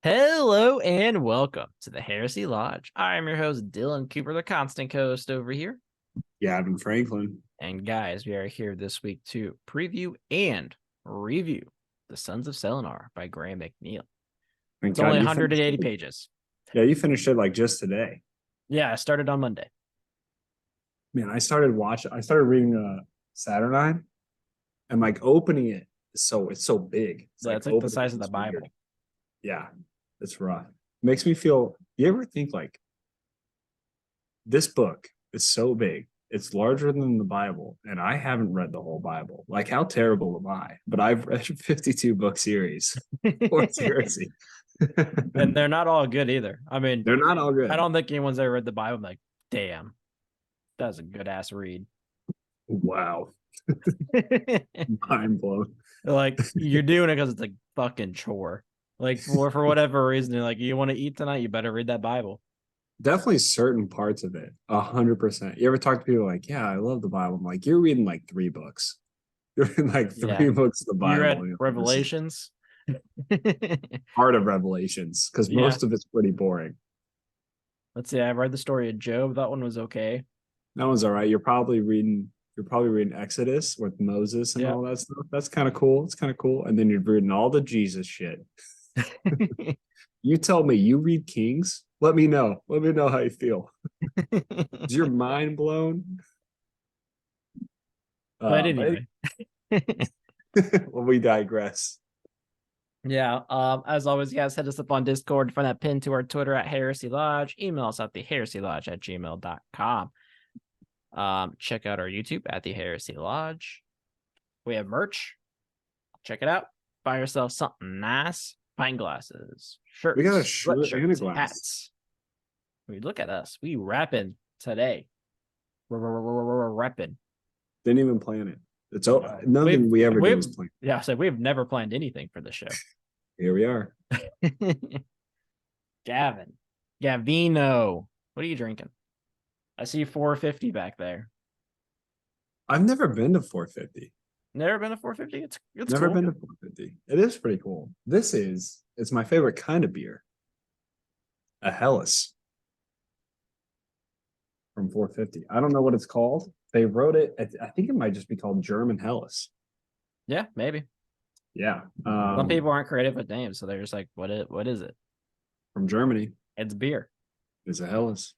Hello and welcome to the Heresy Lodge. I am your host, Dylan Cooper, the Heresy Lodge. I am your host, Dylan Cooper, the constant co-host over here. Gavin Franklin. And guys, we are here this week to preview and review The Sons of Selenar by Graham McNeill. Thank It's God only you 180 finished it. pages. Yeah, you finished it like just today. Yeah, I started on Monday. Man, I started reading Saturnine and like opening it. It's so big. It's like the size of the Bible. Weird. Yeah, it's rough. Makes me feel, you ever think like this book is so big, it's larger than the Bible, and I haven't read the whole Bible. Like, how terrible am I? But I've read a 52 book series for heresy. And they're not all good either. I mean, they're not all good. I don't think anyone's ever read the Bible. I'm like, damn, that's a good ass read. Wow. Mind blown. Like, you're doing it because it's a fucking chore. Like, for whatever reason, you're like, you want to eat tonight, you better read that Bible. Definitely certain parts of it, 100%. You ever talk to people like, yeah, I love the Bible? I'm like, you're reading like 3 books. You're reading like three books of the Bible. You read Revelations? Part of Revelations, because most of it's pretty boring. Let's see, I read the story of Job. That one was okay. That one's all right. You're probably reading Exodus with Moses and all that stuff. That's kind of cool. It's kind of cool. And then you're reading all the Jesus shit. You tell me you read Kings. Let me know. Let me know how you feel. Is your mind blown? But anyway. Well, we digress. Yeah. As always, guys, hit us up on Discord. Find that pin to our Twitter at Heresy Lodge. Email us at theheresylodge@gmail.com. Check out our YouTube at the Heresy Lodge. We have merch. Check it out. Buy yourself something nice. Pint glasses, shirts, we got a shirt and a glass. hats. I mean, look at us. We rapping today. We're repping. Didn't even plan it. It's nothing we ever did was planned. Yeah, so we've never planned anything for the show. Here we are. Gavino, what are you drinking? I see 450 back there. I've never been to 450. Never been to 450? It's never cool. been to 450. It is pretty cool. It's my favorite kind of beer. A Helles from 450. I don't know what it's called. They wrote it. I think it might just be called German Helles. Yeah, maybe. Yeah. Some people aren't creative with names, so they're just like, what is it? From Germany. It's beer. It's a Helles.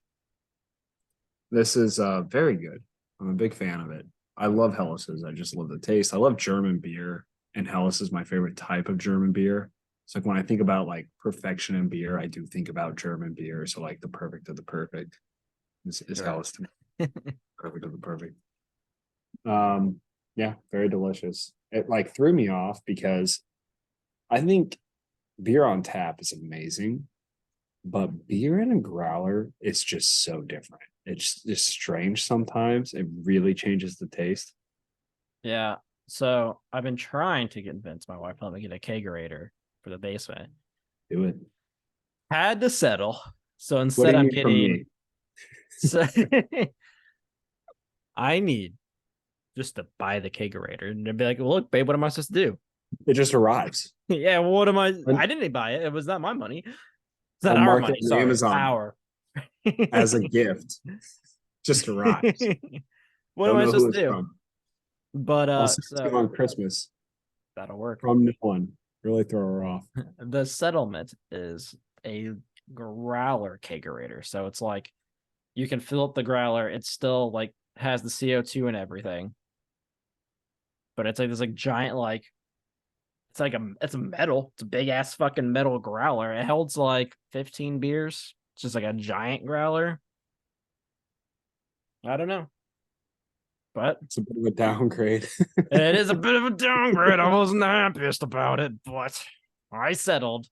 This is very good. I'm a big fan of it. I love Helles's. I just love the taste. I love German beer, and Helles is my favorite type of German beer. It's like when I think about like perfection in beer, I do think about German beer. So like the perfect of the perfect is Helles to me. Perfect of the perfect. Yeah, very delicious. It like threw me off because I think beer on tap is amazing, but beer in a growler is just so different. It's just strange sometimes. It really changes the taste. Yeah. So I've been trying to convince my wife to let me get a kegerator for the basement. Do it. Had to settle. So instead I'm getting so I need just to buy the kegerator and they'd be like, well, look, babe, what am I supposed to do? It just arrives. Yeah, well, what am I didn't buy it. It was not my money. It's not our money. Sorry, Amazon our as a gift. Just arrives. What am I supposed to do? From. But so on Christmas. That'll work. From no one. Really throw her off. The settlement is a growler kegerator. So it's like you can fill up the growler. It still like has the CO2 and everything. But it's like this like giant like it's a metal. It's a big ass fucking metal growler. It holds like 15 beers. It's just like a giant growler. I don't know. But it's a bit of a downgrade. It is a bit of a downgrade. I wasn't the happiest about it, but I settled.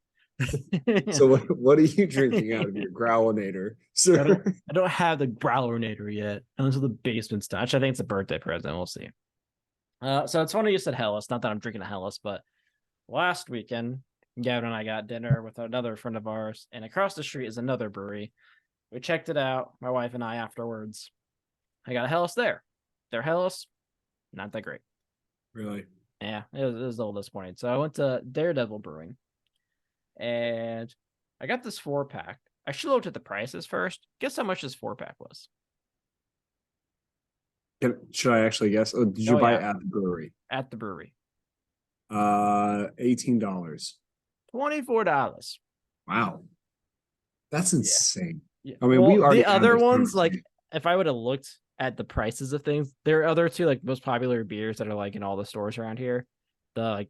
So what are you drinking out of your growlinator, sir? I don't have the growlinator yet until the basement's done. Actually, I think it's a birthday present. We'll see. So it's funny you said Helles. Not that I'm drinking a Helles, but last weekend, Gavin and I got dinner with another friend of ours, and across the street is another brewery. We checked it out, my wife and I afterwards. I got a Helles there. Their Helles, not that great. Really? Yeah, it was a little disappointing. So I went to Daredevil Brewing. and I got this 4-pack. I should have looked at the prices first. Guess how much this 4-pack was? Should I actually guess? Oh, did you buy it at the brewery? At the brewery. $18. $24. Wow. That's insane. Yeah. I mean, Well, we already the had other this ones, like, conversation. if I would have looked at the prices of things, there are other two like most popular beers that are like in all the stores around here. The like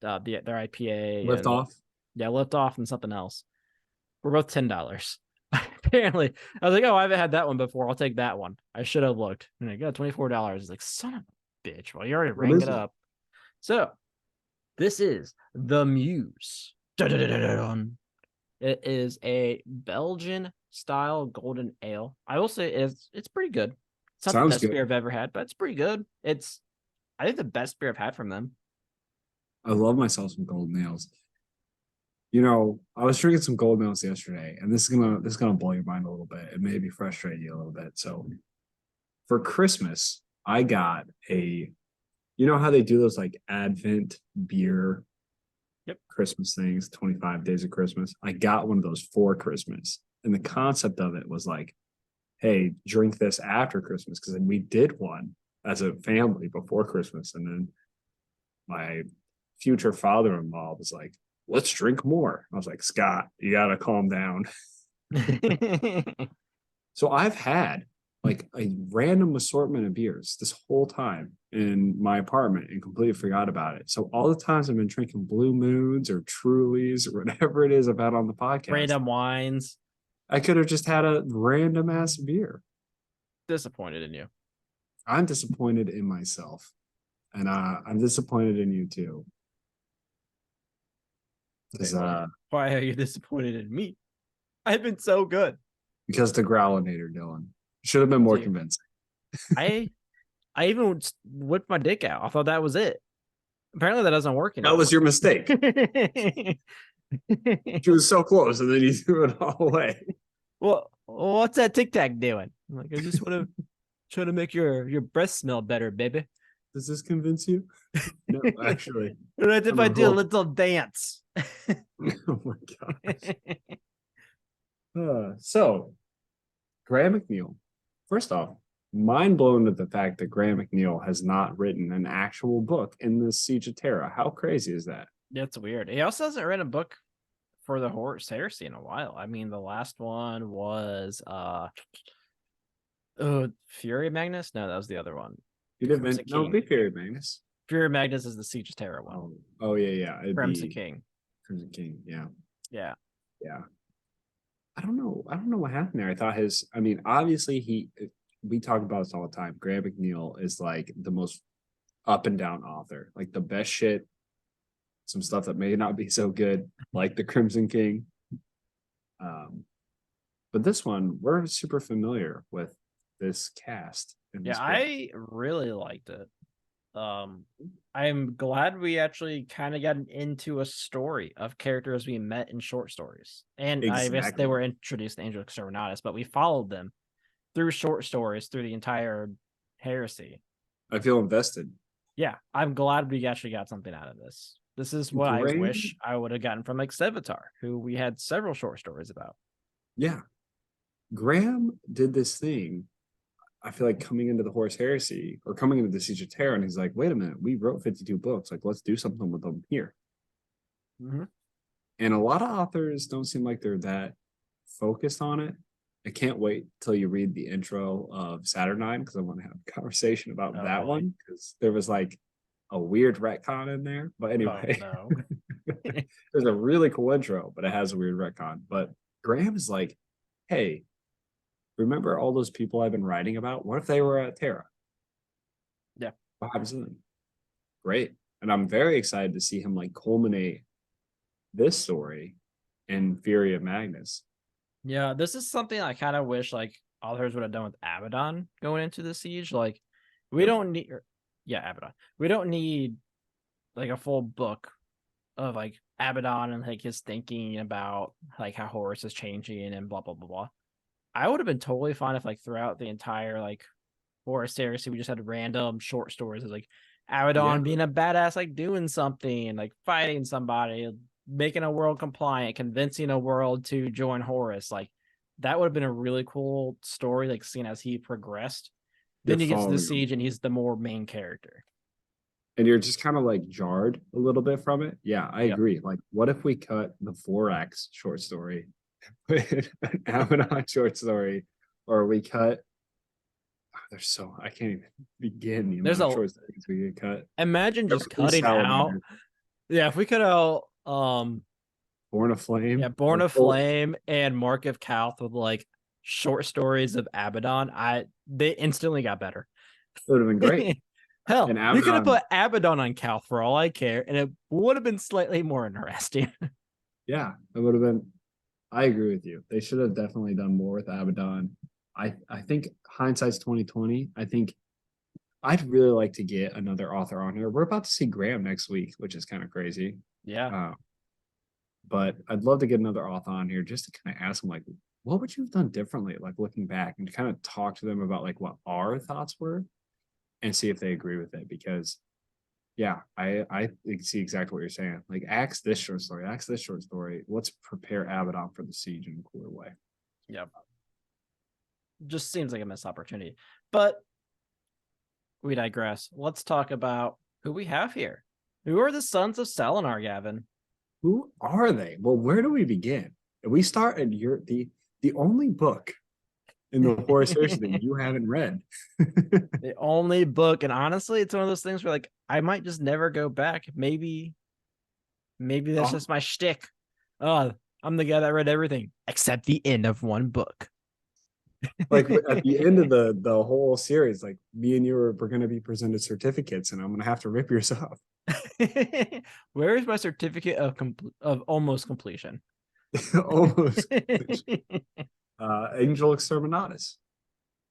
their IPA Lift and off. Lift Off and something else. We're both $10. Apparently, I was like, oh, I haven't had that one before. I'll take that one. I should have looked. And I got $24. It's like, son of a bitch. Well, you already What rang is it it? up. So this is the Muse. Dun-dun-dun-dun-dun. It is a Belgian style golden ale. I will say it's pretty good. It's not the Sounds best good. beer I've ever had, but it's pretty good. It's I think the best beer I've had from them. I love myself some gold nails. You know, I was drinking some gold nails yesterday, and this is gonna blow your mind a little bit. It may be frustrate you a little bit. So for Christmas, I got you know how they do those like Advent beer Yep. Christmas things, 25 days of Christmas. I got one of those for Christmas. And the concept of it was like, hey, drink this after Christmas. Because we did one as a family before Christmas. And then my future father-in-law was like, let's drink more. I was like, Scott, you gotta calm down. So I've had like a random assortment of beers this whole time in my apartment and completely forgot about it. So all the times I've been drinking Blue Moons or Trulies or whatever it is I've had on the podcast, Random wines. I could have just had a random ass beer. Disappointed in you. I'm disappointed in myself, and I'm disappointed in you too. Why are you disappointed in me? I've been so good. Because the Growlinator, Dylan, should have been more Dude. convincing. I even whipped my dick out. I thought that was it. Apparently that doesn't work anymore. That was your mistake. She was so close, and then you threw it all away. Well, what's that Tic Tac doing? I'm like, I just want to try to make your breath smell better, baby. Does this convince you? No, actually. What if I do a little dance? Oh my gosh. So, Graham McNeill. First off, mind blown at the fact that Graham McNeill has not written an actual book in the Siege of Terra. How crazy is that? That's weird. He also hasn't written a book for the Horus Heresy in a while. I mean, the last one was Fury Magnus? No, that was the other one. You didn't no, be Fury Magnus. Fury Magnus is the Siege of Terra one. Oh yeah. Crimson King. Crimson King, yeah. Yeah. Yeah. I don't know what happened there. I thought obviously we talk about this all the time. Graham McNeill is like the most up and down author, like the best shit. Some stuff that may not be so good, like the Crimson King. But this one, we're super familiar with this cast. Yeah, I really liked it. I'm glad we actually kind of got into a story of characters we met in short stories. And exactly. I guess they were introduced in Angel Exterminatus, but we followed them through short stories through the entire heresy. I feel invested. Yeah, I'm glad we actually got something out of this. This is what I wish I would have gotten from like Sevatar, who we had several short stories about. Yeah. Graham did this thing, I feel like, coming into the Horus Heresy or coming into the Siege of Terra, and he's like, wait a minute, we wrote 52 books. Like, let's do something with them here. Mm-hmm. And a lot of authors don't seem like they're that focused on it. I can't wait till you read the intro of Saturnine because I want to have a conversation about that one because there was like a weird retcon in there. But anyway, there's a really cool intro, but it has a weird retcon. But Graham is like, hey, remember all those people I've been writing about? What if they were at Terra? Yeah. What happens to them? Great. And I'm very excited to see him like culminate this story in Fury of Magnus. Yeah, this is something I kind of wish like authors would have done with Abaddon going into the siege. Like, we don't need, Abaddon. We don't need like a full book of like Abaddon and like his thinking about like how Horus is changing and blah blah blah blah. I would have been totally fine if like throughout the entire like Horus Heresy we just had random short stories of like Abaddon being a badass, like doing something, like fighting somebody, making a world compliant, convincing a world to join Horus. Like that would have been a really cool story, like seeing as he progressed. You're Then he gets to the following him. siege and he's the more main character. And you're just kind of like jarred a little bit from it. Yeah, I Yep. agree. Like, what if we cut the Vorax short story, put an Abaddon short story, or we cut? There's so I can't even begin the There's amount of a short stories we could cut. imagine just Every cutting out. Salamander, Yeah, if we cut out Born of yeah, Flame, Born or of Flame and Mark of Calth with like short stories of Abaddon, they instantly got better. it would have been great. Hell, And you could have Abaddon, put Abaddon on Calth for all I care, and it would have been slightly more interesting. yeah, it would have been. I agree with you. They should have definitely done more with Abaddon. I think hindsight's 2020. I think I'd really like to get another author on here. We're about to see Graham next week, which is kind of crazy. Yeah. But I'd love to get another author on here just to kind of ask them like, what would you have done differently? Like looking back and kind of talk to them about like what our thoughts were and see if they agree with it. Because yeah, I see exactly what you're saying. Like axe this short story, axe this short story. Let's prepare Abaddon for the siege in a cooler way. Yep. Just seems like a missed opportunity. But we digress. Let's talk about who we have here. Who are the Sons of Selenar, Gavin? Who are they? Well, where do we begin? We start at the only book in the horror series that you haven't read. The only book, and honestly, it's one of those things where like I might just never go back. Maybe that's just my shtick. Oh, I'm the guy that read everything except the end of one book. Like at the end of the whole series, like me and you we're going to be presented certificates, and I'm going to have to rip yours off. Where is my certificate of almost completion? Almost. Angel Exterminatus,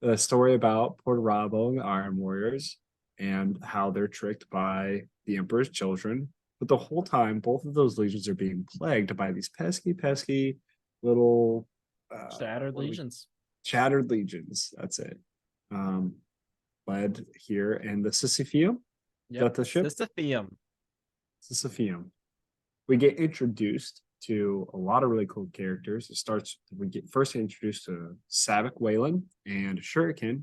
a story about Porto Rabo and the Iron Warriors and how they're tricked by the Emperor's children. But the whole time, both of those legions are being plagued by these pesky little Shattered legions. Shattered legions. That's it. Led here in the Sisypheum. Yep. That the ship? Sisypheum. We get introduced to a lot of really cool characters. It starts, we get first introduced to Savik Wayland and Shuriken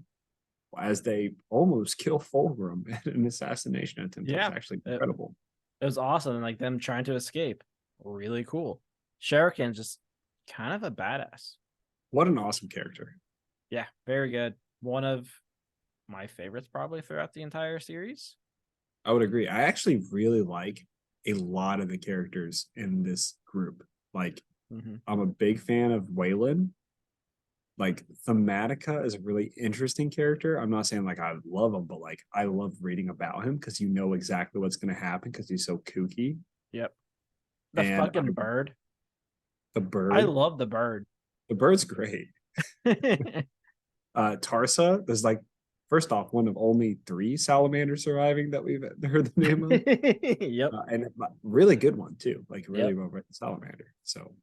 as they almost kill Fulgrim in an assassination attempt. Yeah, It's actually incredible. It was awesome. And like them trying to escape. Really cool. Shuriken's just kind of a badass. What an awesome character. Yeah, very good. One of my favorites probably throughout the entire series. I would agree. I actually really like a lot of the characters in this group. Like, I'm a big fan of Waylon. Like, Thematica is a really interesting character. I'm not saying like I love him, but like I love reading about him because you know exactly what's going to happen because he's so kooky. Yep. The fucking bird. The bird. I love the bird. The bird's great. Tarsa, there's like, first off, one of only 3 salamanders surviving that we've heard the name of. Yep. And really good one too, like really well written salamander. So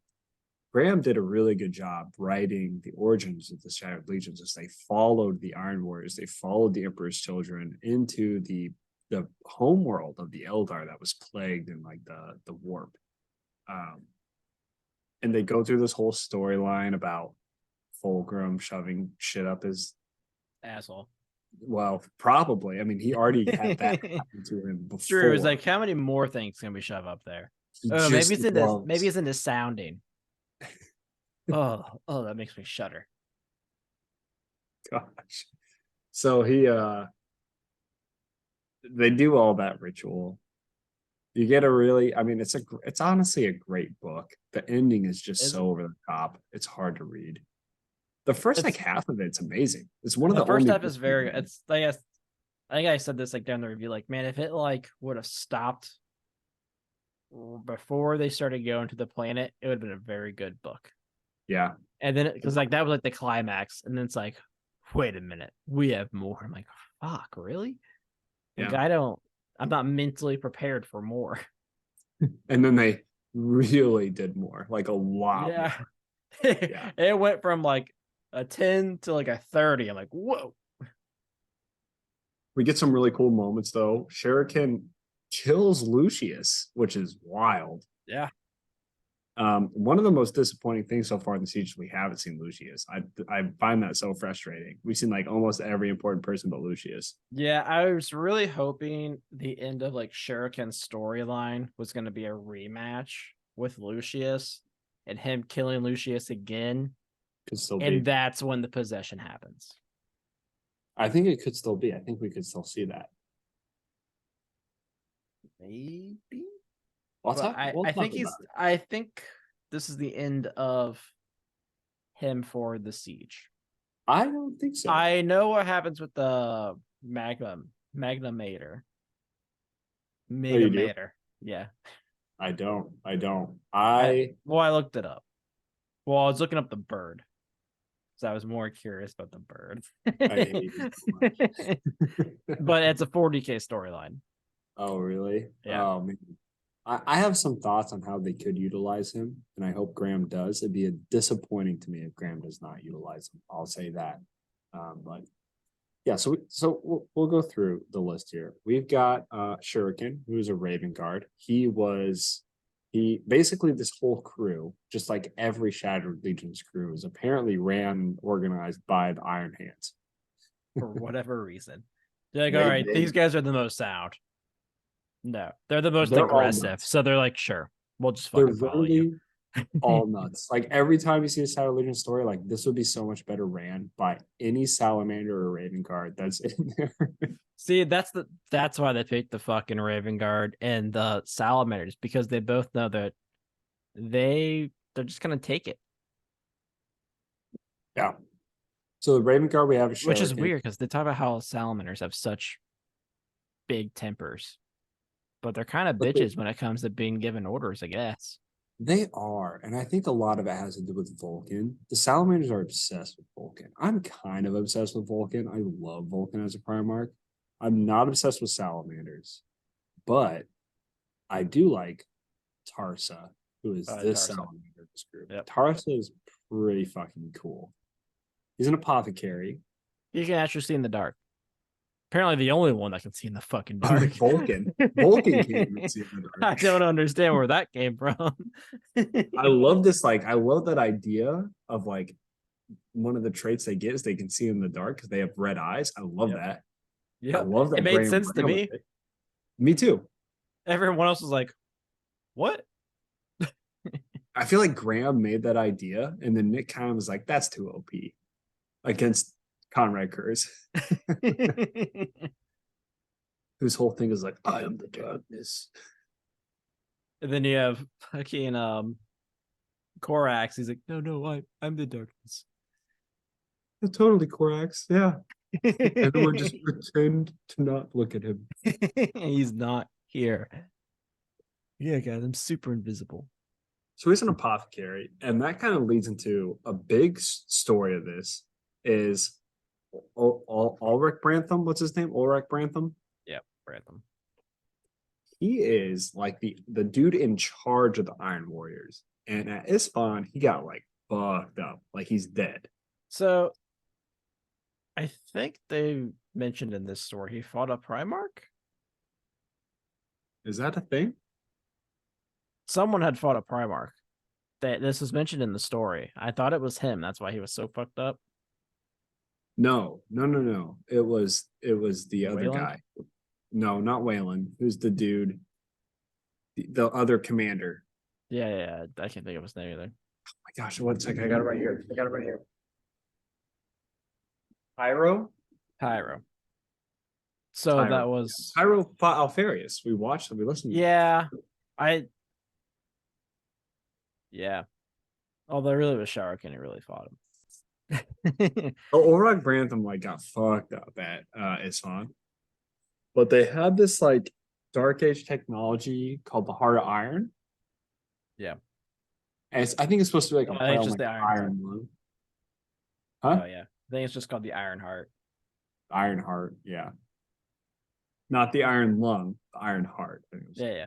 Graham did a really good job writing the origins of the Shattered Legions as they followed the Iron Warriors. They followed the Emperor's children into the home world of the Eldar that was plagued in like the warp. And they go through this whole storyline about Fulgrim shoving shit up his asshole. Well, probably. I mean, he already had that happen to him before. True. It's like, how many more things can we shove up there? Maybe it's into sounding. oh, that makes me shudder. Gosh. So they do all that ritual. You get a really, I mean, it's honestly a great book. The ending is just so over the top. It's hard to read. The first like half of it's amazing. It's one of the first half is very. It's like I think I said this like down the review. Like, man, if it like would have stopped before they started going to the planet, it would have been a very good book. Yeah, and then because like that was like the climax, and then it's like, wait a minute, we have more. I'm like, fuck, really? Like, I'm not mentally prepared for more. And then they really did more, like a lot. Yeah, yeah. It went from like a 10 to like a 30. I'm like, whoa. We get some really cool moments though. Shuriken kills Lucius, which is wild. Yeah. One of the most disappointing things so far in the siege, we haven't seen Lucius. I find that so frustrating. We've seen like almost every important person but Lucius. Yeah, I was really hoping the end of like Shuriken's storyline was going to be a rematch with Lucius and him killing Lucius again. Could still And be. that's when the possession happens. I think it could still be. I think we could still see that. Maybe. We'll But talk. We'll I talk think about it. I think this is the end of him for the siege. I don't think so. I know what happens with the Magnamator. Oh, you do? Megamator. Yeah. I don't. I don't. I looked it up. Well, I was looking up the bird. So I was more curious about the bird. I hate you so much. But it's a 40k storyline. Oh, really? Yeah. Oh, man. I have some thoughts on how they could utilize him, and I hope Graham does. It'd be disappointing to me if Graham does not utilize him. I'll say that. But yeah, so we'll go through the list here. We've got Shuriken, who's a Raven Guard. He basically this whole crew, just like every Shattered Legion's crew, is apparently ran and organized by the Iron Hands For whatever reason. They're like, They- all right, they- these guys are the most sound. No, they're the most They're all aggressive. nuts. So they're like, sure, we'll just They're fucking follow you. literally all nuts. Like every time you see a Shattered Legion story, like this would be so much better ran by any Salamander or Raven Guard that's in there. See, that's why they picked the fucking Raven Guard and the Salamanders, because they both know that they're just gonna take it. Yeah. So the Raven Guard we have a Which is Shuriken. weird because they talk about how salamanders have such big tempers, but they're kind of But they- bitches when it comes to being given orders, I guess. They are, and I think a lot of it has to do with Vulcan. The Salamanders are obsessed with Vulcan. I'm kind of obsessed with Vulcan. I love Vulcan as a Primarch. I'm not obsessed with Salamanders, but I do like Tarsa, who is this Tarsa. Salamander of this group. Yep. Tarsa is pretty fucking cool. He's an apothecary. You can actually see in the dark. Apparently, the only one that can see in the fucking dark. Vulcan. Vulcan can't even see in the I dark. don't understand where that came from. I love this. Like, I love that idea of like one of the traits they get is they can see in the dark because they have red eyes. I love that. Yeah, I love that. it made Graham sense to ran me. with it. Me too. Everyone else was like, "What?" I feel like Graham made that idea, and then Nick kind of was like, "That's too OP against Conrad Kurz." Whose whole thing is like, I am the darkness. And then you have fucking Korax. He's like, no, I'm the darkness. Totally Korax, yeah. Everyone just pretend to not look at him. He's not here. Yeah, guys, I'm super invisible. So he's an apothecary, and that kind of leads into a big story of this is Ulrich Brantham. What's his name? Ulrich Brantham. Yeah, Brantham. He is like the dude in charge of the Iron Warriors. And at Isfahan, he got like fucked up. Like he's dead. So I think they mentioned in this story he fought a Primarch. Is that a thing? Someone had fought a Primarch. This was mentioned in the story. I thought it was him. That's why he was so fucked up. No. It was the other Wayland? guy. No, not Wayland. Who's the dude? The other commander. Yeah. I can't think of his name either. Oh my gosh, one second. I got it right here. Pyro? Pyro. So Pyro. that was Pyro fought Alfarius. We watched him. We listened. Yeah. Although really was Shuriken, he really fought him. Ulrich Brantham like got fucked up at Isfahan. But they had this like dark age technology called the Heart of Iron. Yeah. And I think it's supposed to be like a I think it's just like the Iron lung. Huh? Oh yeah. I think it's just called the Iron Heart. Iron Heart, yeah. Not the Iron Lung, the Iron Heart. Yeah.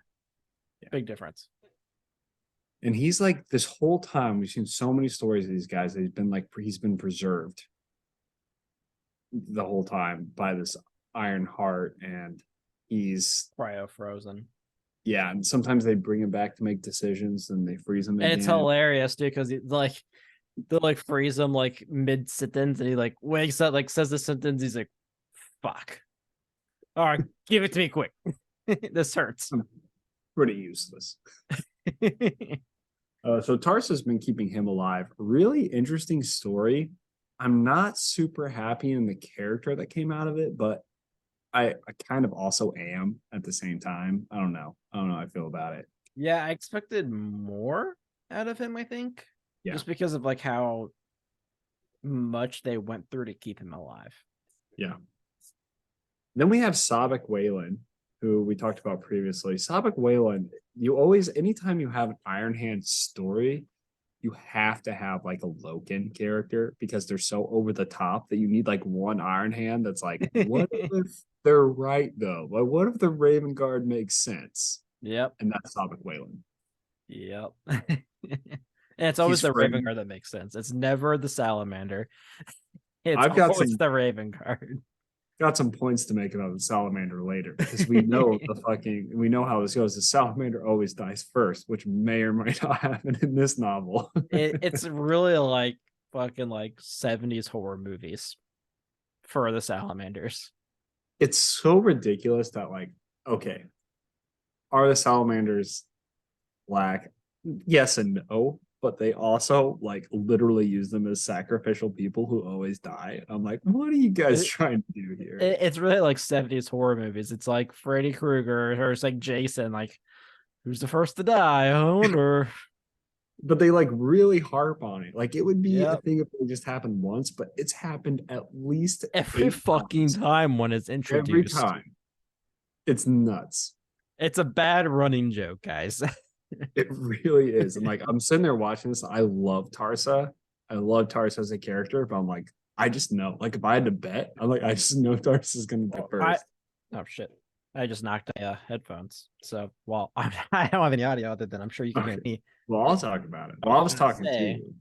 Big difference. And he's like this whole time we've seen so many stories of these guys that he's been preserved the whole time by this Iron Heart, and he's Cryo frozen. Yeah, and sometimes they bring him back to make decisions, and they freeze him And it's again. hilarious, dude, because like they'll like freeze him like mid sentence, and he like wakes up, like says the sentence. He's like, "Fuck! All right, give it to me quick. This hurts." Pretty useless. So Tarsa's been keeping him alive. Really interesting story. I'm not super happy in the character that came out of it, but I kind of also am at the same time. I don't know. I don't know how I feel about it. Yeah, I expected more out of him. I think Yeah. just because of like how much they went through to keep him alive. Yeah. Then we have Sabak Wayland, who we talked about previously. Sabak Wayland, you always, anytime you have an Iron Hand story, you have to have like a Loken character because they're so over the top that you need like one Iron Hand that's like, what if they're right though? Like, what if the Raven Guard makes sense? Yep. And that's Sabak Wayland. Yep. And it's always He's the Raven friend. Guard that makes sense. It's never the Salamander. It's I've got always some the Raven Guard. got some points to make about the salamander later because we know we know how this goes. The salamander always dies first, which may or may not happen in this novel. It's really like fucking like 70s horror movies for the salamanders. It's so ridiculous that like, okay, are the salamanders black? Yes and no, but they also like literally use them as sacrificial people who always die. I'm like, what are you guys trying to do here? It's really like 70s horror movies. It's like Freddy Krueger or it's like Jason, like who's the first to die? I wonder. But they like really harp on it. Like it would be a Yep. thing if it just happened once, but it's happened at least Every 8 times. fucking time when it's Every introduced. time. It's nuts. It's a bad running joke, guys. It really is. And like I'm sitting there watching this. I love Tarsa. I love Tarsa as a character, but I'm like, I just know. Like if I had to bet, I'm like, I just know Tarsa's gonna get first. Oh shit. I just knocked headphones. So well, I don't have any audio other than I'm sure you can hear Okay. me. Well, I'll talk about it. I Well, I was was gonna talking to say, you.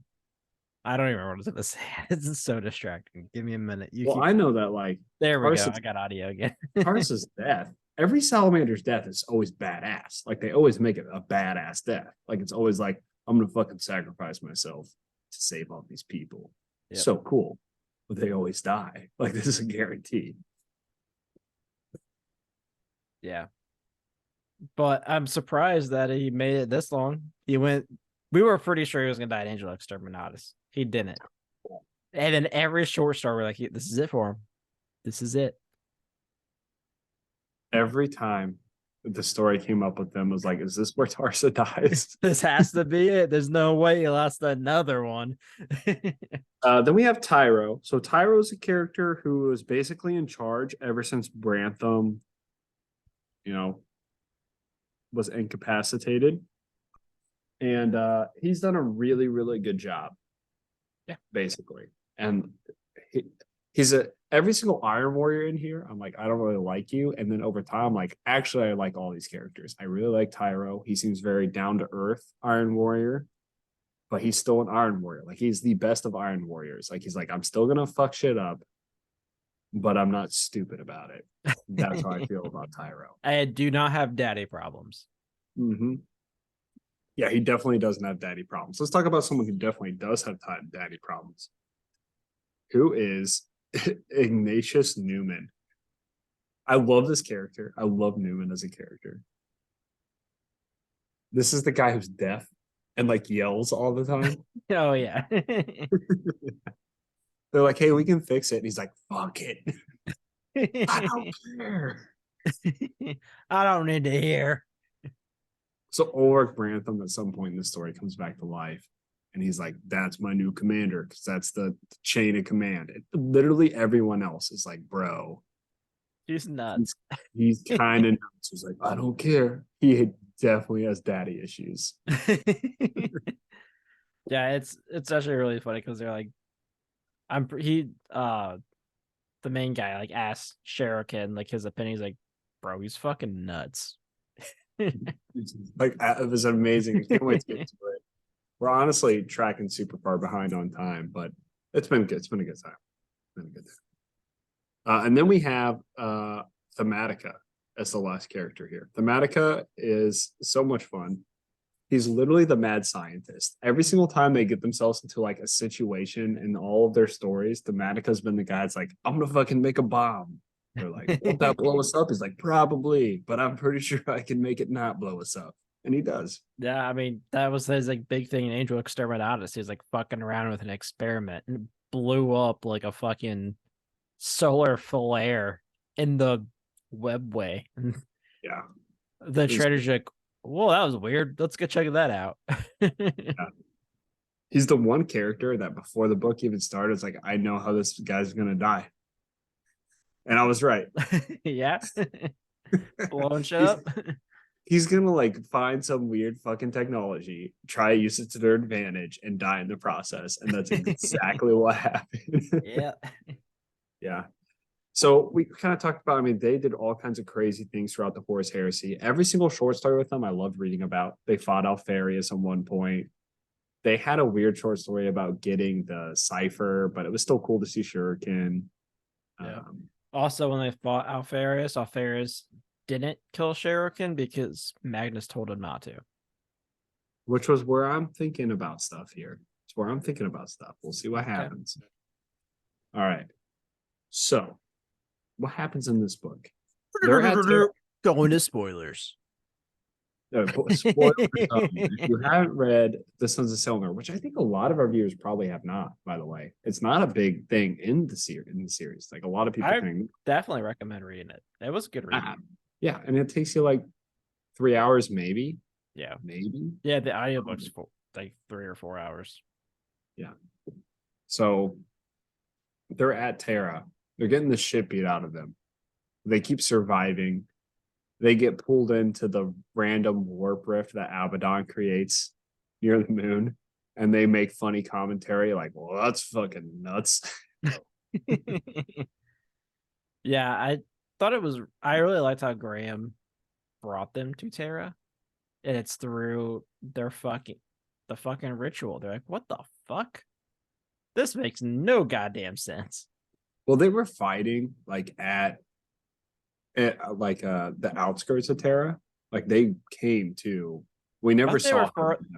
I don't even remember what I was gonna say. This is so distracting. Give me a minute. You Well, keep I know that like there we go. Tarsa's I got audio again. Tarsa's death. Every salamander's death is always badass. Like they always make it a badass death. Like it's always like, I'm gonna fucking sacrifice myself to save all these people. Yep. So cool. But they always die. Like this is a guarantee. Yeah. But I'm surprised that he made it this long. We were pretty sure he was gonna die at Angel Exterminatus. He didn't. And then every short story, we're like, this is it for him. This is it. Every time the story came up with them was like, is this where Tarsa dies? This has to be it. There's no way he lost another one. Then we have Tyro. So Tyro is a character who was basically in charge ever since Brantham, you know, was incapacitated. And he's done a really, really good job. Yeah. Basically. And he's every single Iron Warrior in here. I'm like, I don't really like you. And then over time, I'm like, actually, I like all these characters. I really like Tyro. He seems very down to earth Iron Warrior, but he's still an Iron Warrior. Like he's the best of Iron Warriors. Like he's like, I'm still gonna fuck shit up, but I'm not stupid about it. That's how I feel about Tyro. I do not have daddy problems. Mm-hmm. Yeah, he definitely doesn't have daddy problems. Let's talk about someone who definitely does have daddy problems. Who is Ignatius Newman? I love this character. I love Newman as a character. This is the guy who's deaf and like yells all the time. Oh yeah. They're like, hey, we can fix it. And he's like, fuck it. I don't care. I don't need to hear. So Ulrich Brantham at some point in the story comes back to life. And he's like, that's my new commander, because that's the chain of command. And literally everyone else is like, bro. He's nuts. He's kind of nuts. He's like, I don't care. He definitely has daddy issues. Yeah, it's actually really funny because they're like, the main guy like asks Sherikan like his opinion. He's like, bro, he's fucking nuts. Like it was amazing. I can't wait to get to it. We're honestly tracking super far behind on time, but it's been good. It's been a good time. Been a good time. And then we have Thematica. as the last character here. Thematica is so much fun. He's literally the mad scientist. Every single time they get themselves into like a situation in all of their stories, Thematica's been the guy that's like, I'm gonna fucking make a bomb. They're like, won't that blow us up? He's like, probably, but I'm pretty sure I can make it not blow us up. And he does. Yeah, I mean, that was his like big thing in Angel Exterminatus. He was like fucking around with an experiment and blew up like a fucking solar flare in the webway. Yeah. The trader's like, well, that was weird. Let's go check that out. Yeah. He's the one character that before the book even started, it's like, I know how this guy's gonna die. And I was right. Yeah. Blowing shit up. He's gonna like find some weird fucking technology, try to use it to their advantage, and die in the process. And that's exactly what happened. Yeah. Yeah. So we kind of talked about, I mean, they did all kinds of crazy things throughout the Horus Heresy. Every single short story with them, I loved reading about. They fought Alfarius at one point. They had a weird short story about getting the cipher, but it was still cool to see Shuriken. Yeah. Also, when they fought Alfarius didn't kill Shuriken because Magnus told him not to. Which was where I'm thinking about stuff here. It's where I'm thinking about stuff. We'll see what happens. All right. So, what happens in this book? Going to spoilers. Spoilers, if you haven't read The Sons of Selenar, which I think a lot of our viewers probably have not, by the way, it's not a big thing in the series. Like a lot of people think. Definitely recommend reading it. It was a good reading. Yeah, and it takes you like 3 hours, maybe. Yeah, maybe. Yeah, the audiobook's for like 3 or 4 hours. Yeah. So they're at Terra. They're getting the shit beat out of them. They keep surviving. They get pulled into the random warp rift that Abaddon creates near the moon. And they make funny commentary like, well, that's fucking nuts. Yeah, I really liked how Graham brought them to Terra. And it's through the fucking ritual. They're like, what the fuck? This makes no goddamn sense. Well, they were fighting like at the outskirts of Terra. Like they came to. We never saw.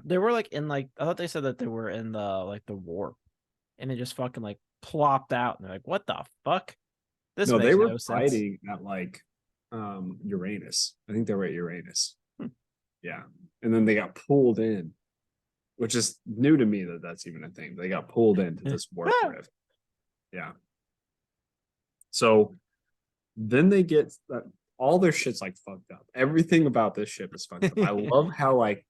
They were like in like I thought they said that they were in the warp, and they just fucking like plopped out, and they're like, "What the fuck?" This no, makes they were no fighting sense. At like Uranus. I think they were at Uranus. Yeah, and then they got pulled in, which is new to me that that's even a thing. They got pulled into this warp rift. Yeah. So then they get all their shit's like fucked up. Everything about this ship is fucked up. I love how like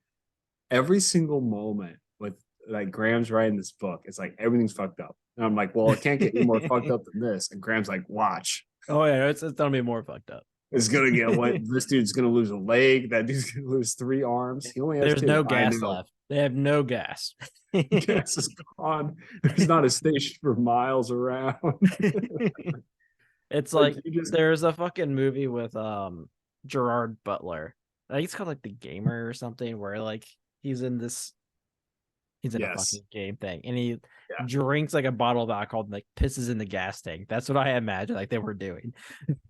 every single moment with like Graham's writing this book, it's like everything's fucked up. And I'm like, well, it can't get any more fucked up than this. And Graham's like, watch. Oh yeah, it's gonna be more fucked up. It's gonna get what this dude's gonna lose a leg. That dude's gonna lose 3 arms. He only has There's 2. no gas left. They have no gas. Gas is gone. There's not a station for miles around. It's like there's a fucking movie with Gerard Butler. I think it's called like The Gamer or something, where like he's in a fucking game thing, and he drinks like a bottle of alcohol and like pisses in the gas tank. That's what I imagine like they were doing.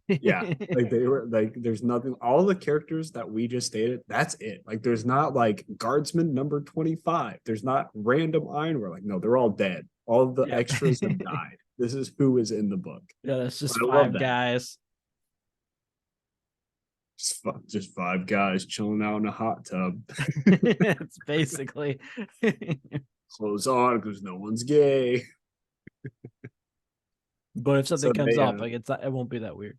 Yeah, like they were like there's nothing. All the characters that we just stated, that's it. Like there's not like guardsman number 25. There's not random Ironwear. Like no, they're all dead. All of the extras have died. This is who is in the book. Yeah, that's just 5 guys. Just 5 guys chilling out in a hot tub. It's basically clothes on because no one's gay. But if something comes up, like it won't be that weird.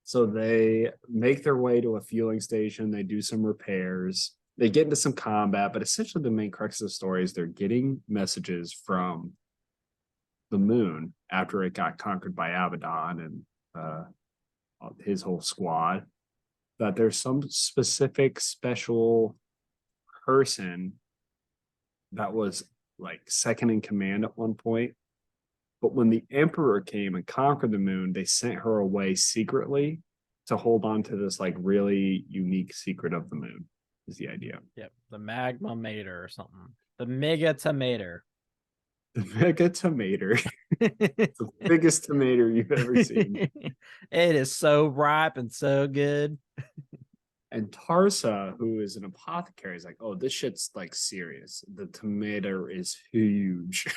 So they make their way to a fueling station. They do some repairs. They get into some combat, but essentially the main crux of the story is they're getting messages from the moon after it got conquered by Abaddon and his whole squad, that there's some specific special person that was like second in command at one point. But when the Emperor came and conquered the moon, they sent her away secretly to hold on to this like really unique secret of the moon, is the idea. Yep. The Magma Mater or something. The Mega Tomater. The mega tomato. it The biggest tomato you've ever seen. is so ripe and so good. And Tarsa, who is an apothecary, is like, oh, this shit's like serious. The tomato is huge.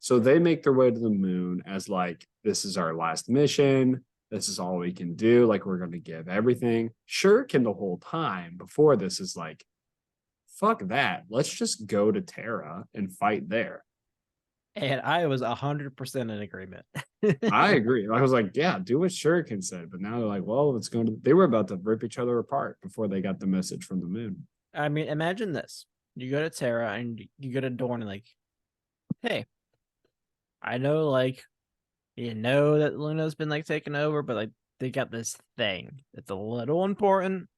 So they make their way to the moon as like, this is our last mission. This is all we can do. Like, we're going to give everything. Shuriken the whole time before this is like, fuck that. Let's just go to Terra and fight there. And I was 100% in agreement. I agree. I was like, yeah, do what Shuriken said. But now they're like, well, let's go to. They were about to rip each other apart before they got the message from the moon. I mean, imagine this. You go to Terra and you go to Dorn and like, hey, I know like you know that Luna's been like taken over, but like they got this thing that's a little important.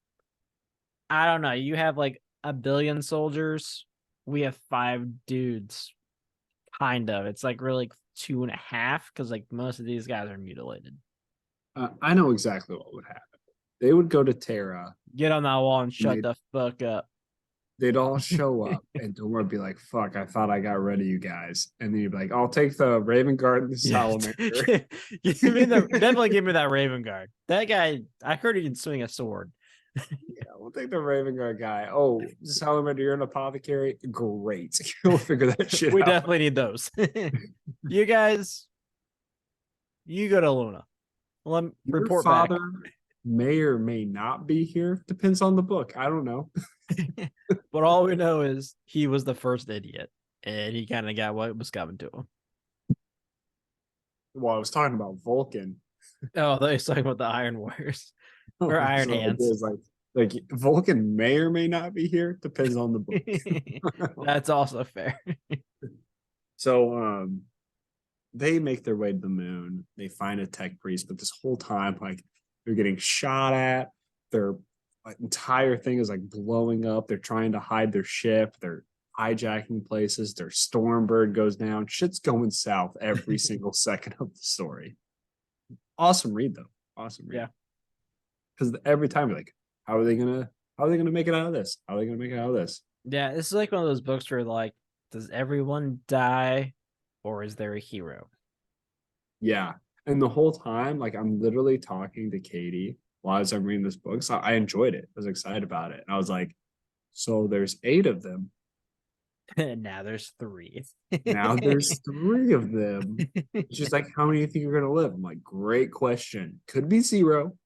I don't know. You have like a billion soldiers. We have 5 dudes. Kind of. It's like really 2.5 because like most of these guys are mutilated. I know exactly what would happen. They would go to Terra. Get on that wall and shut they'd, the fuck up. they'd all show up, and Dorn would be like, fuck, I thought I got rid of you guys. And then you'd be like, I'll take the Raven Guard and the Salamander. Definitely give me that Raven Guard. That guy, I heard he can swing a sword. Yeah, we'll take the Raven Guard guy. Oh, Salamander, you're an apothecary. Great. We'll figure that shit We out. definitely need those. You guys, you go to Luna. Let me Your report father may or may not be here. Depends on the book. I don't know. back. But all we know is he was the first idiot, and he kind of got what was coming to him. Well, I was talking about Vulcan. Oh, they was talking about the Iron Warriors or Iron So Hands. it's like Vulcan may or may not be here. Depends on the book. That's also fair. So they make their way to the moon. They find a tech priest, but this whole time, like they're getting shot at. Their entire thing is like blowing up. They're trying to hide their ship. They're hijacking places. Their Stormbird goes down. Shit's going south every single second of the story. Awesome read though. Awesome read. Yeah. Because every time you're like, how are they gonna make it out of this? How are they gonna make it out of this? Yeah, this is like one of those books where like, does everyone die or is there a hero? Yeah. And the whole time, like I'm literally talking to Katie while I'm reading this book. So I enjoyed it. I was excited about it. And I was like, so there's 8 of them. Now there's 3. Now there's 3 of them. She's like, how many do you think you're gonna live? I'm like, great question. Could be 0.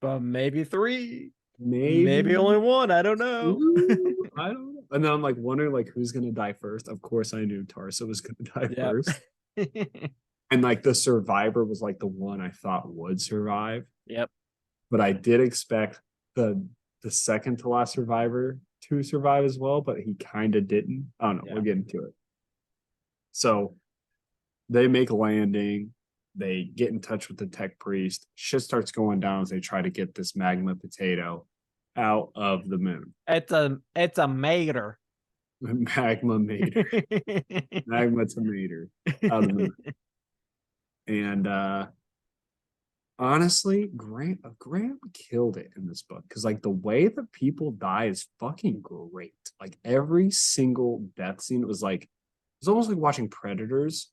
But maybe 3. Maybe Maybe only 1. I don't know. 2. I don't know. And then I'm like wondering like who's gonna die first. Of course I knew Tarsa was gonna die Yep. first. And like the survivor was like the one I thought would survive. Yep. But I did expect the second to last survivor to survive as well, but he kind of didn't. I don't know. Yeah. We'll get into it. So they make a landing. They get in touch with the tech priest. Shit starts going down as they try to get this magma potato out of the moon. It's a mater. Magma mater. Magma tomato out of the moon. And honestly, Graham killed it in this book because like the way that people die is fucking great. Like every single death scene was like it's almost like watching Predators.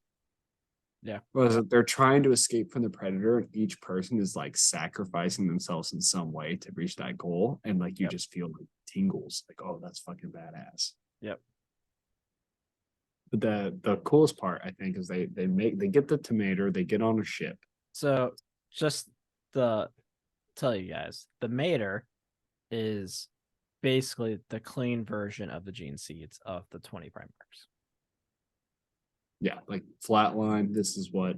Yeah. Was they're trying to escape from the predator, and each person is like sacrificing themselves in some way to reach that goal, and like you just feel like tingles, like oh that's fucking badass. Yep. But the coolest part I think is they get the tomato, they get on a ship. So just to tell you guys, the mater is basically the clean version of the gene seeds of the 20 prime marks. Yeah, like flatline. This is what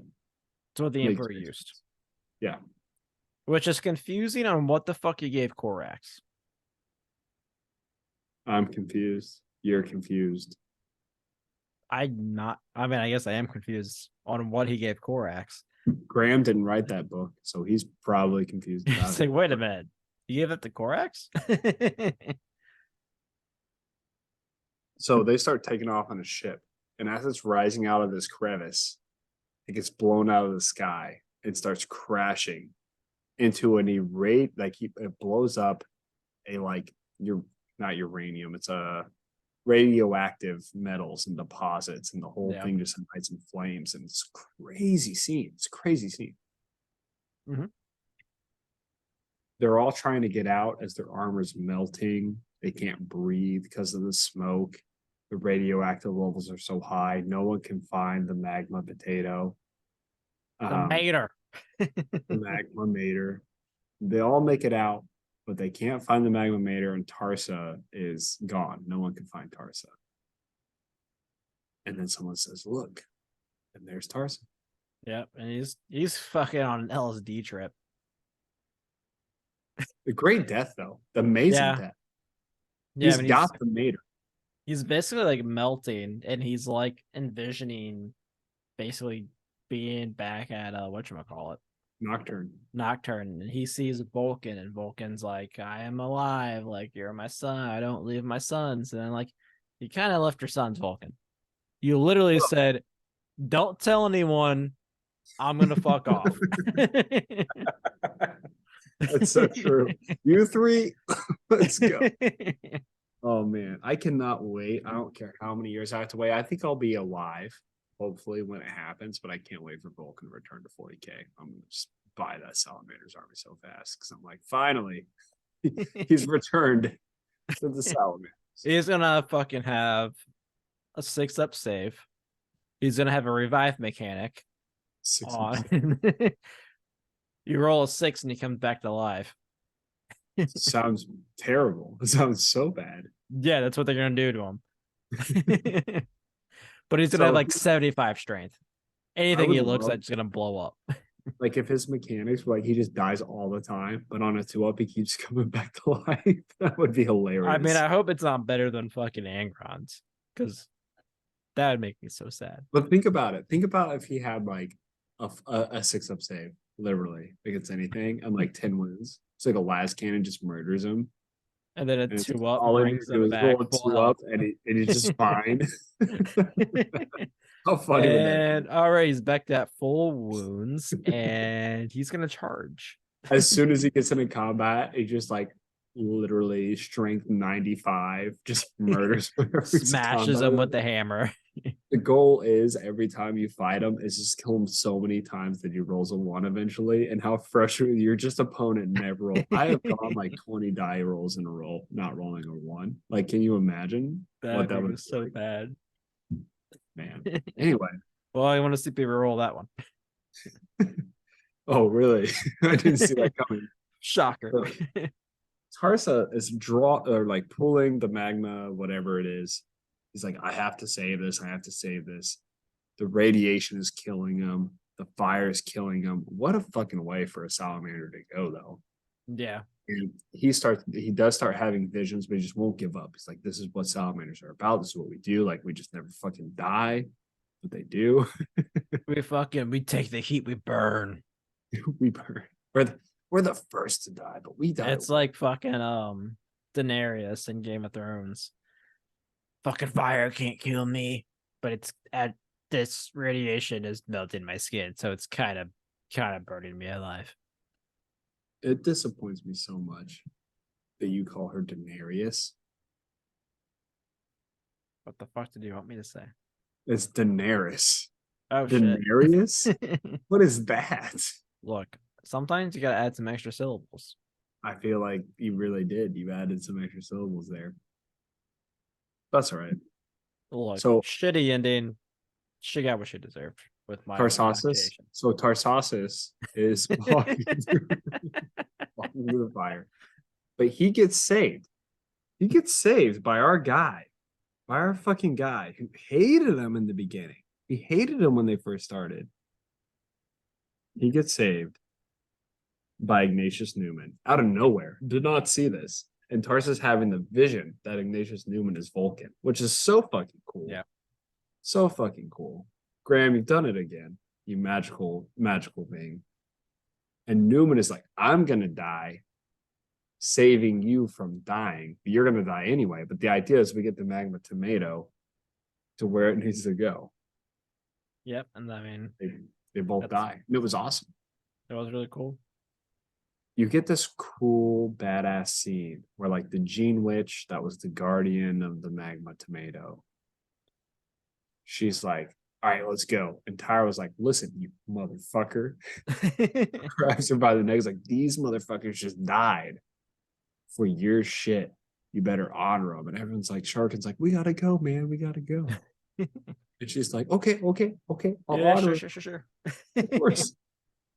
It's what the Emperor used. Yeah. Which is confusing on what the fuck he gave Korax. I'm confused. You're confused. I guess I am confused on what he gave Korax. Graham didn't write that book, so he's probably confused about It's like, wait a minute. You gave it to Korax? So they start taking off on a ship. And as it's rising out of this crevice, it gets blown out of the sky and starts crashing into an it blows up a like you're not uranium, it's a radioactive metals and deposits, and the whole Yeah. thing just ignites in flames, and it's crazy scene. It's a crazy scene. Mhm. They're all trying to get out as their armor's melting. They can't breathe because of the smoke. The radioactive levels are so high. No one can find the magma potato. The The mater. magma mater. They all make it out, but they can't find the magma mater, and Tarsa is gone. No one can find Tarsa. And then someone says, "Look," and there's Tarsa. Yep, and he's fucking on an LSD trip. The great death, though. The amazing Yeah. death. Yeah, I He's mean got the mater. he's basically like melting, and he's like envisioning basically being back at whatchamacallit, Nocturne. Nocturne, and he sees Vulcan, and Vulcan's like, I am alive, like you're my son, I don't leave my sons. And then like, you kind of left your sons, Vulcan. You literally said, don't tell anyone, I'm gonna fuck off. That's so true. You three, let's go. Oh man, I cannot wait. I don't care how many years I have to wait. I think I'll be alive, hopefully, when it happens, but I can't wait for Vulcan to return to 40K. I'm gonna just buy that Salamander's army so fast because I'm like, finally, he's returned to the Salamanders. He's gonna fucking have a 6-up save. He's gonna have a revive mechanic on. You roll a 6 and he comes back to life. Sounds terrible. It sounds so bad. Yeah, that's what they're gonna do to him. But he's gonna have So like 75 strength. Anything would he looks love- at is gonna blow up. like if his mechanics were like he just dies all the time, but on a 2-up he keeps coming back to life. That would be hilarious. I mean, I hope it's not better than fucking Angron's, because that would make me so sad. But think about it. Think about if he had like a 6-up save, literally against anything, and like 10 wins. It's like a last cannon just murders him. And then a And 2-up all I need brings to do him is back roll a full 2-up, health. and he's just fine. How funny would that And be? all right, he's back to full wounds, and he's gonna charge. As soon as he gets into combat, he just like literally strength 95, just murders whoever's Smashes him with the hammer. The goal is every time you fight him is just kill him so many times that he rolls a 1 eventually, and how frustrating your just opponent never roll. I have gone like 20 die rolls in a row, not rolling a 1. Like, can you imagine what that That was so like? bad. Man. Anyway. Well, I want to see people roll that one. Oh, really? I didn't see that coming. Shocker. Tarsa is like pulling the magma, whatever it is. He's like, I have to save this. I have to save this. The radiation is killing him. The fire is killing him. What a fucking way for a salamander to go, though. Yeah. And he does start having visions, but he just won't give up. He's like, this is what salamanders are about. This is what we do. Like, we just never fucking die. But they do. We take the heat, we burn. We burn. We're the first to die, but we die. It's like fucking Daenerys in Game of Thrones. Fucking fire can't kill me, but it's at this radiation is melting my skin, so it's kind of burning me alive. It disappoints me so much that you call her Daenerys. What the fuck did you want me to say? It's Daenerys. Oh Daenerys? shit. What is that? Look, sometimes you gotta add some extra syllables. I feel like you really did. You added some extra syllables there. That's all right. Look, So shitty ending. She got what she deserved with my Tarsasis. pronunciation. So Tarsasis is walking through the fire, but he gets saved. He gets saved by our guy, by our fucking guy who hated him in the beginning. He hated him when they first started. He gets saved by Ignatius Newman out of nowhere. Did not see this. And Tarsus having the vision that Ignatius Newman is Vulcan, which is so fucking cool. Yeah. So fucking cool. Graham, you've done it again. You magical being. And Newman is like, I'm going to die, saving you from dying. You're going to die anyway. But the idea is we get the magma tomato to where it needs to go. Yep. And I mean, They both die. And it was awesome. it was really cool. you get this cool badass scene where like the Gene Witch that was the guardian of the magma tomato, she's like, all right, let's go. And Tyra was like, listen, you motherfucker. Grabs her by the neck. He's like, these motherfuckers just died for your shit. You better honor them. And everyone's like, Sharkin's like, we gotta go, man. We gotta go. And she's like, okay, okay, okay. I'll Yeah, honor sure, it. sure, sure, Of sure. course.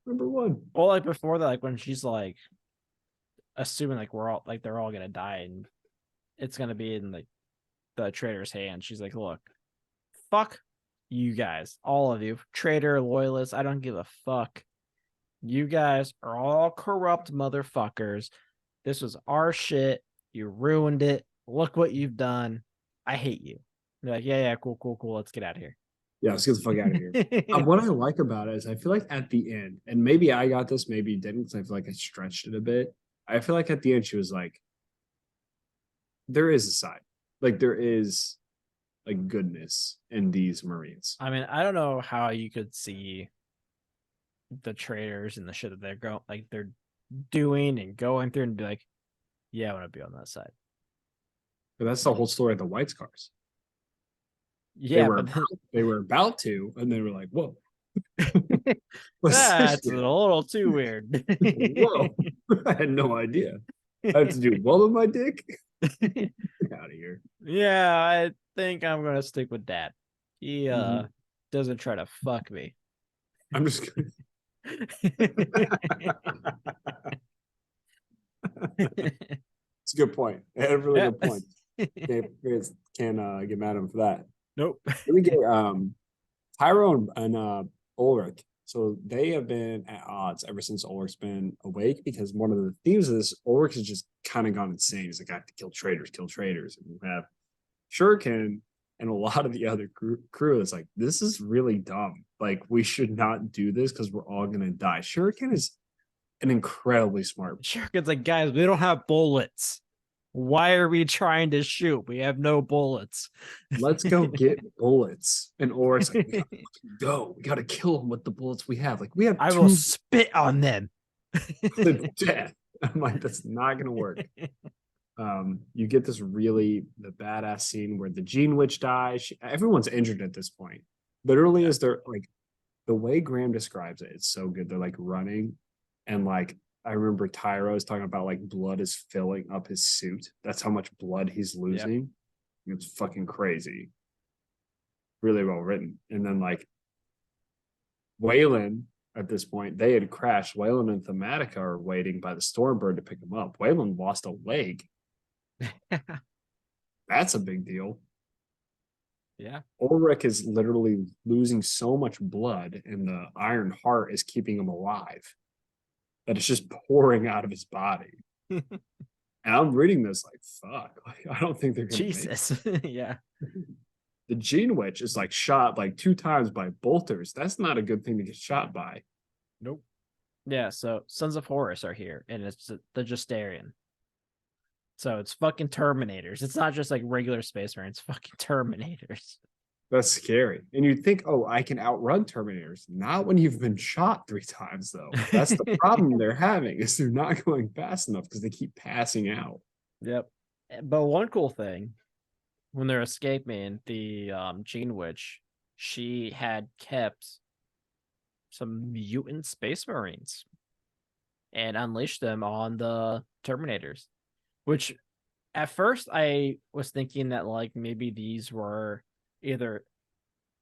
Number one. Well, like before that, like when she's like assuming like we're all like they're all gonna die and it's gonna be in like the traitor's hand. She's like, look, fuck you guys, all of you, traitor, loyalists. I don't give a fuck. You guys are all corrupt motherfuckers. This was our shit. You ruined it. Look what you've done. I hate you. They're like, yeah, yeah, cool, cool, cool. Let's get out of here. Yeah, let's get the fuck out of here. What I like about it is I feel like at the end, and maybe I got this, maybe you didn't, because I feel like I stretched it a bit. I feel like at the end she was like, there is a side. Like there is like goodness in these Marines. I mean, I don't know how you could see the traitors and the shit that they're going like they're doing and going through and be like, yeah, I want to be on that side. But that's the whole story of the White Scars. Yeah, but then, They were about to, and they were like, whoa. that's a little too weird. Whoa. I had no idea. I have to do what with my dick? Get out of here. Yeah, I think I'm gonna stick with that. He doesn't try to fuck me. I'm just gonna it's a good point. A really good point. Can't get mad at him for that. Nope. Let me get Tyrone and Ulrich. So they have been at odds ever since Ulrich's been awake, because one of the themes of this, Ulrich has just kind of gone insane. He's like, I have to kill traitors. And you have Shuriken and a lot of the other crew is like, this is really dumb. Like, we should not do this because we're all gonna die. Shuriken is an incredibly smart. Shuriken's like, guys, we don't have bullets. Why are we trying to shoot? We have no bullets. Let's go get bullets. And Ulrich's like, we gotta go. We gotta kill them with the bullets we have. Like, we have I will spit on them. to death. I'm like, that's not gonna work. You get this really the badass scene where the Gene Witch dies. Everyone's injured at this point. Literally, as they're like, the way Graham describes it, it's so good. They're like running, and like I remember Tyro is talking about like blood is filling up his suit. That's how much blood he's losing. Yep. It's fucking crazy. Really well written. And then like Waylon, at this point, they had crashed. Waylon and Thematica are waiting by the Stormbird to pick him up. Waylon lost a leg. That's a big deal. Yeah. Ulrich is literally losing so much blood, and the Iron Heart is keeping him alive. That it's just pouring out of his body. And I'm reading this like, fuck. Like, I don't think they're gonna Jesus. Yeah. The Gene Witch is like shot like 2 times by bolters. That's not a good thing to get shot by. Nope. Yeah, so Sons of Horus are here, and it's the Justarian. So it's fucking Terminators. It's not just like regular Space Marines, fucking Terminators. That's scary. And you'd think, oh, I can outrun Terminators. Not when you've been shot 3 times, though. That's the problem they're having, is they're not going fast enough because they keep passing out. Yep. But one cool thing, when they're escaping, the Gene Witch, she had kept some mutant Space Marines and unleashed them on the Terminators. Which at first I was thinking that like maybe these were either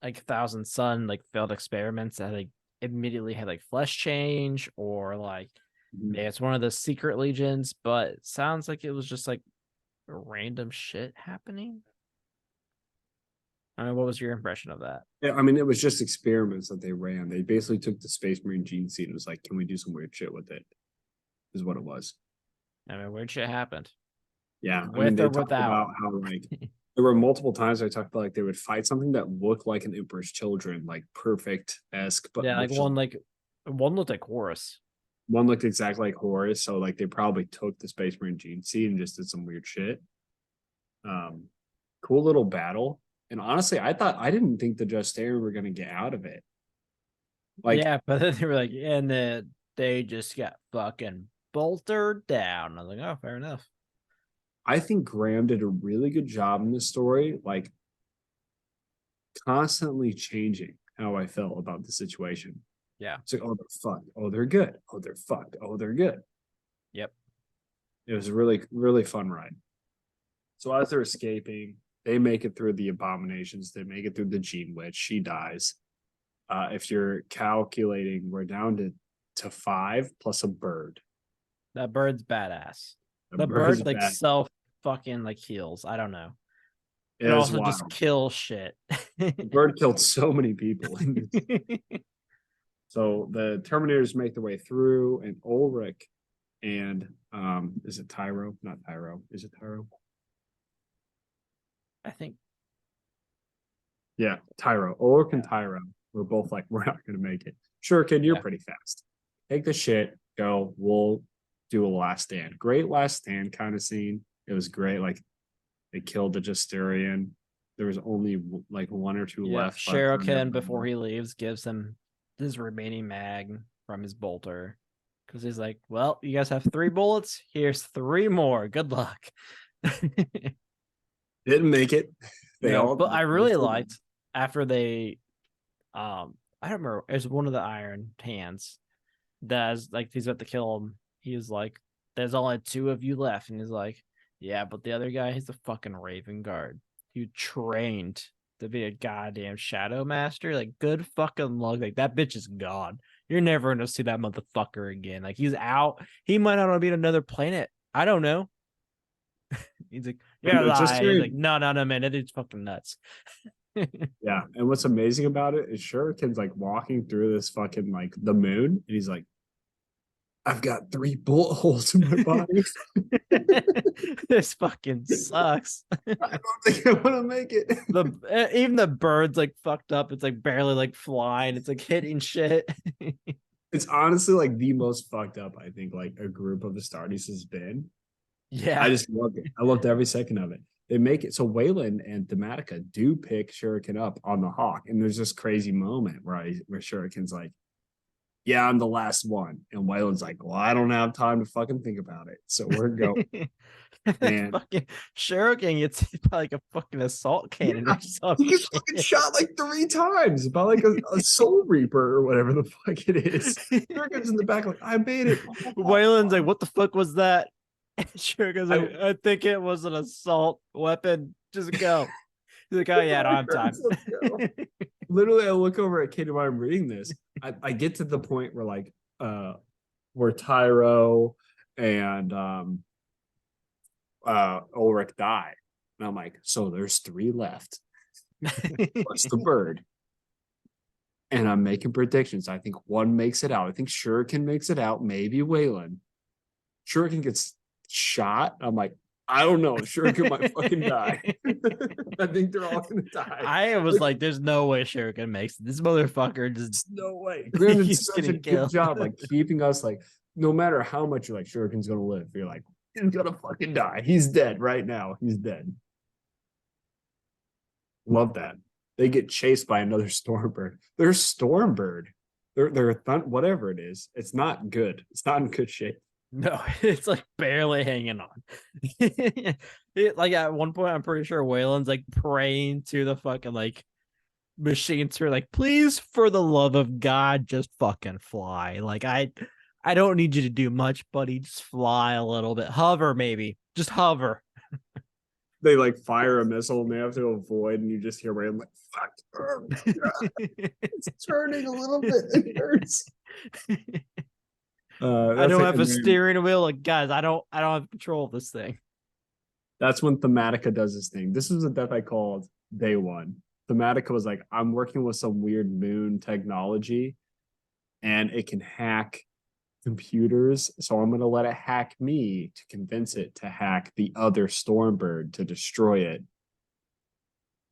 like Thousand Sun like failed experiments that like immediately had like flesh change, or like it's one of the secret legions, but it sounds like it was just like random shit happening. I mean, what was your impression of that? Yeah, I mean, it was just experiments that they ran. They basically took the Space Marine gene seed and was like, can we do some weird shit with it? Is what it was. I mean, weird shit happened. Yeah. With I mean, or without. About how like there were multiple times I talked about like they would fight something that looked like an Emperor's Children, like perfect-esque, but yeah, one looked like Horus. One looked exactly like Horus, so like they probably took the Space Marine gene seed and just did some weird shit. Cool little battle. And honestly, I didn't think the Justarian were gonna get out of it. Like, yeah, but then they were like, and they just got fucking bolter down. I was like, oh, fair enough. I think Graham did a really good job in this story, like constantly changing how I felt about the situation. Yeah. It's like, oh, they're fucked. Oh, they're good. Oh, they're fucked. Oh, they're good. Yep. It was a really, really fun ride. So as they're escaping, they make it through the abominations. They make it through the Gene Witch. She dies. If you're calculating, we're down to 5 plus a bird. That bird's badass. The The bird's bird like bad. self fucking like heals. I don't know. It It is also just wild. kills shit. The bird killed so many people. So the Terminators make their way through, and Ulrich and is it Tyro? Not Tyro. Is it Tyro? I think. Yeah, Tyro. Ulrich and Tyro were both like, we're not gonna make it. Sure, kid, you're Yeah. pretty fast. Take the shit, go. We'll do a last stand. Great last stand kind of scene. It was great. Like they killed the Justarian. There was only like 1 or 2 Yeah. left. by the time Shuriken, everyone before left. he leaves, gives him his remaining mag from his bolter. Because he's like, well, you guys have 3 bullets. Here's 3 more. Good luck. Didn't make it. They No, all. but I really liked after they I don't remember, it was one of the Iron Hands that's like he's about to kill him. He was like, there's only 2 of you left, and he's like, yeah, but the other guy, he's a fucking Raven Guard. You trained to be a goddamn Shadow Master. Like, good fucking luck. Like, that bitch is gone. You're never gonna see that motherfucker again. Like, he's out. He might not be on another planet. I don't know. He's like, And you're lying. He's like, Justarian, no, man, that dude's fucking nuts. yeah. And what's amazing about it is Shuriken's like walking through this fucking like the moon, and he's like, I've got 3 bullet holes in my body. This fucking sucks. I don't think I want to make it. Even the bird's like fucked up. It's like barely like flying. It's like hitting shit. It's honestly like the most fucked up I think like a group of Astartes has been. I Yeah. just loved it. I loved every second of it. They make it so Waylon and Thematica do pick Shuriken up on the Hawk, and there's this crazy moment where Shuriken's like, "Yeah, I'm the last one," and Waylon's like, "Well, I don't have time to fucking think about it, so we're going." Man, Fucking Shuriken gets hit by like a fucking assault cannon or some he gets shit. fucking shot like 3 times by like a Soul Reaper or whatever the fuck it is. Shuriken's in the back like, "I made it." Waylon's like, what the fuck was that? Shuriken's like, I think it was an assault weapon. Just go. He's like, oh yeah, I don't have time. Literally, I look over at Kate while I'm reading this. I get to the point where like where Tyro and Ulrich die. And I'm like, so there's 3 left. What's the bird? And I'm making predictions. I think 1 makes it out. I think Shuriken makes it out. Maybe Waylon. Shuriken gets shot. I'm like, I don't know. Shuriken might fucking die. I think they're all gonna die. I was like, there's no way Shuriken makes it. This motherfucker just no way. Graham did he's such a getting good killed. job, like keeping us like, no matter how much you're like Shuriken's gonna live, you're like, he's gonna fucking die. He's dead right now. He's dead. Love that. They get chased by another Stormbird. They're Stormbird. They're whatever it is. It's not good. It's not in good shape. No, it's like barely hanging on. Like at one point, I'm pretty sure Waylon's like praying to the fucking like machines for like, please, for the love of God, just fucking fly. Like I don't need you to do much, buddy. Just fly a little bit. Hover, maybe. Just hover. They like fire a missile and they have to avoid, and you just hear Ray like, fuck. Oh, it's turning a little bit. It hurts. I don't have a steering wheel. Like, guys, I don't have control of this thing. That's when Thematica does this thing. This is a death I called day 1. Thematica was like, I'm working with some weird moon technology, and it can hack computers, so I'm going to let it hack me to convince it to hack the other Stormbird to destroy it.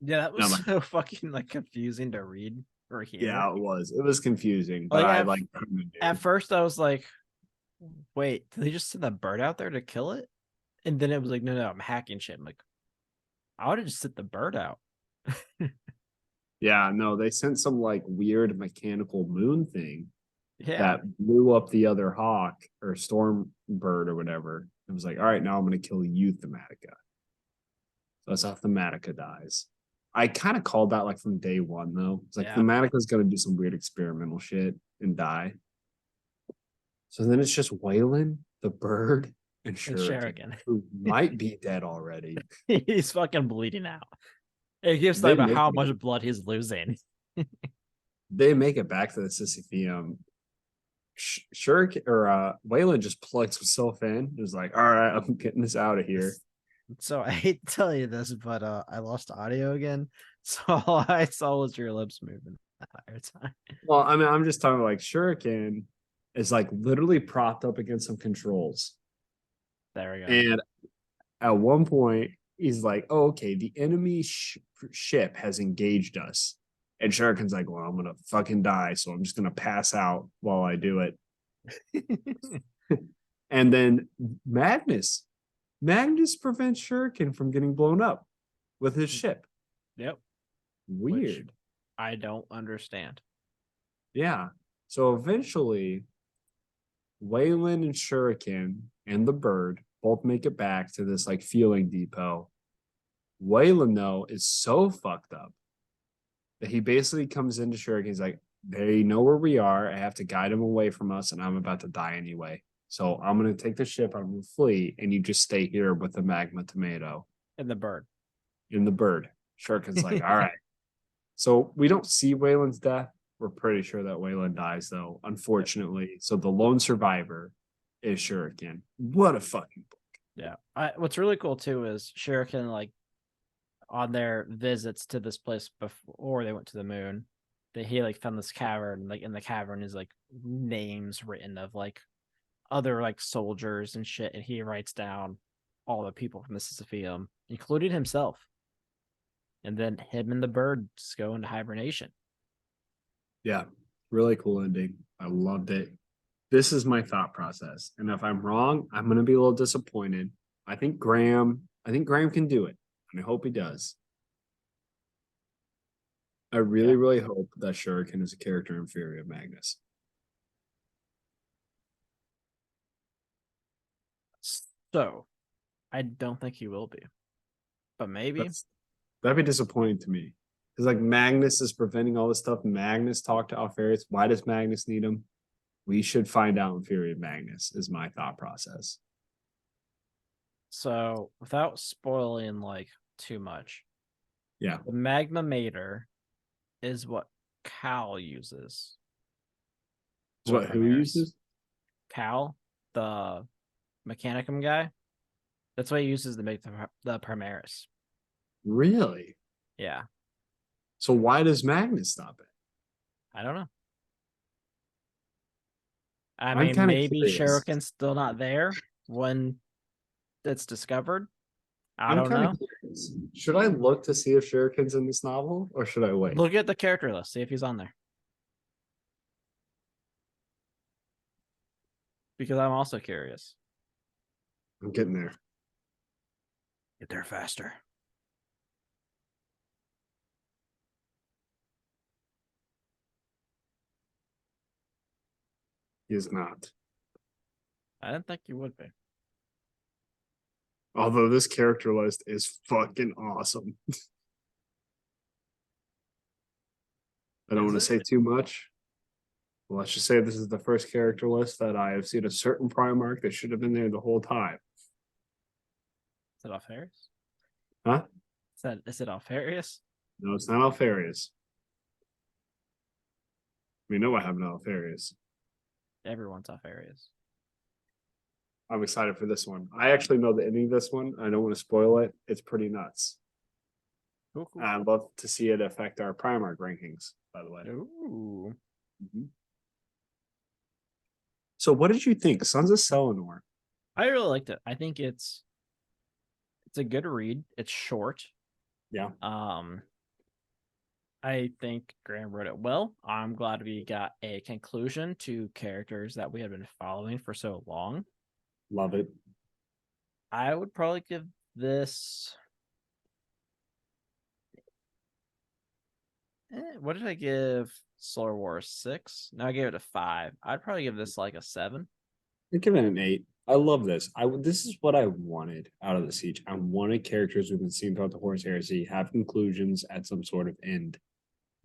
Yeah, that was so fucking like confusing to read or hear. Yeah, it was confusing, but at first I was like, wait, did they just send that bird out there to kill it? And then it was like, no, I'm hacking shit. I'm like, I would have just sent the bird out. Yeah, no, they sent some like weird mechanical moon thing. Yeah. that blew up the other hawk or storm bird or whatever. It was like, all right, now I'm going to kill you, Thematica. So that's how Thematica dies. I kind of called that like from day one, though. It's like Yeah. Thematica's going to do some weird experimental shit and die. So then it's just Waylon, the bird, and And Shuriken, Shuriken. who might be dead already. He's fucking bleeding out. It gives They time about make how it, much blood he's losing. they make it back to the Sisypheum. Shuriken or Waylon just plugs himself in. Is like, all right, I'm getting this out of here. So I hate to tell you this, but I lost audio again. So all I saw was your lips moving the entire time. Well, I mean, I'm just talking like Shuriken is like literally propped up against some controls. There we go. And at one point, he's like, oh, okay, the enemy ship has engaged us. And Shuriken's like, well, I'm going to fucking die. So I'm just going to pass out while I do it. And then Magnus prevents Shuriken from getting blown up with his ship. Yep. Weird. Which I don't understand. Yeah. So eventually, Waylon and Shuriken and the bird both make it back to this like fueling depot. Waylon, though, is so fucked up that he basically comes into Shuriken. He's like, they know where we are. I have to guide them away from us, and I'm about to die anyway. So I'm going to take the ship, I'm going to flee, and you just stay here with the magma tomato. And the bird. In the bird. Shuriken's like, all right. So we don't see Waylon's death. We're pretty sure that Waylon dies, though, unfortunately. Yep. So the lone survivor is Shuriken. What a fucking book. Yeah. What's really cool, too, is Shuriken, like, on their visits to this place before they went to the moon, that he, like, found this cavern. Like, in the cavern is, like, names written of, like, other, like, soldiers and shit. And he writes down all the people from the Sisypheum, including himself. And then him and the bird just go into hibernation. Yeah, really cool ending. I loved it. This is my thought process. And if I'm wrong, I'm going to be a little disappointed. I think Graham can do it. And I hope he does. I really, really hope that Shuriken is a character inferior of Magnus. So, I don't think he will be. But maybe. That'd be disappointing to me. Because like Magnus is preventing all this stuff. Magnus talked to Alpharius. Why does Magnus need him? We should find out inferior Magnus is my thought process. So without spoiling like too much. Yeah. The Magma Mater is what Cal uses. What who uses? Cal, the Mechanicum guy. That's what he uses to make the Primaris. Really? Yeah. So why does Magnus stop it? I don't know. I mean, maybe Shuriken's still not there when it's discovered. I don't know. Curious. Should I look to see if Shuriken's in this novel, or should I wait? Look at the character list, see if he's on there. Because I'm also curious. I'm getting there. Get there faster. He is not. I didn't think you would be. Although this character list is fucking awesome. I don't want to say too much. Well, let's just say this is the first character list that I have seen a certain Primarch that should have been there the whole time. Is it Alpharius? Huh? Is it Alpharius? No, it's not Alpharius. We know what happened to Alpharius. Everyone's Alpharius. I'm excited for this one. I actually know the ending of this one. I don't want to spoil it. It's pretty nuts. Cool. I'd love to see it affect our Primarch rankings, by the way. Ooh. Mm-hmm. So what did you think? Sons of Selenar. I really liked it. I think it's a good read. It's short. Yeah. I think Graham wrote it well. I'm glad we got a conclusion to characters that we had been following for so long. Love it. I would probably give this. What did I give Solar War 6. Now I gave it a 5. I'd probably give this like a 7. I'd give it an 8. I love this. This is what I wanted out of the siege. I wanted characters we've been seeing throughout the Horus Heresy have conclusions at some sort of end.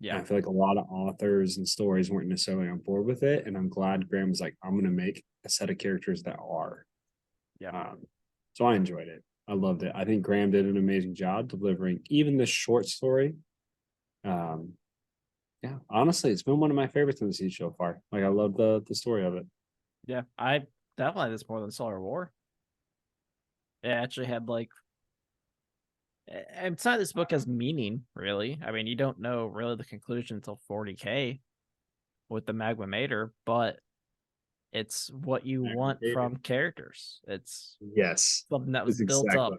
And Yeah. I feel like a lot of authors and stories weren't necessarily on board with it. And I'm glad Graham was like, I'm going to make a set of characters that are. Yeah. So I enjoyed it. I loved it. I think Graham did an amazing job delivering even this short story. Yeah, honestly, it's been one of my favorites in the siege so far. Like I love the story of it. Yeah. I definitely like this more than Solar War. It actually had like inside this book has meaning, really. I mean, you don't know really the conclusion until 40k with the Magma Mater, but it's what you want from characters. It's Yes, something that was it's built up.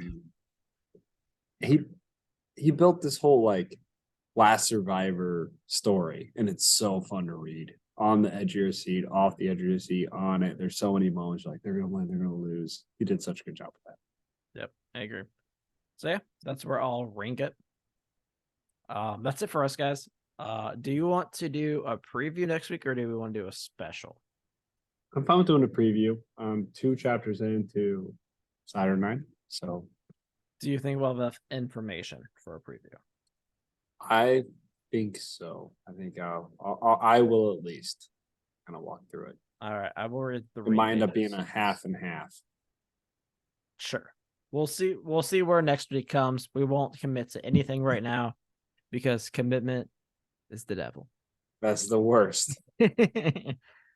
He built this whole like last survivor story, and it's so fun to read. On the edge of your seat, off the edge of your seat, on it. There's so many moments like they're gonna win, they're gonna lose. He did such a good job with that. Yep, I agree. So yeah, that's where I'll rank it. That's it for us, guys. Do you want to do a preview next week, or do we want to do a special? I'm fine with doing a preview. 2 chapters into Saturday, so Do you think we'll have enough information for a preview? I think so. I think I will at least kind of walk through it. All right, I will read the. It might end up being a half and half. Sure. We'll see. We'll see where next week comes. We won't commit to anything right now because commitment is the devil. That's the worst.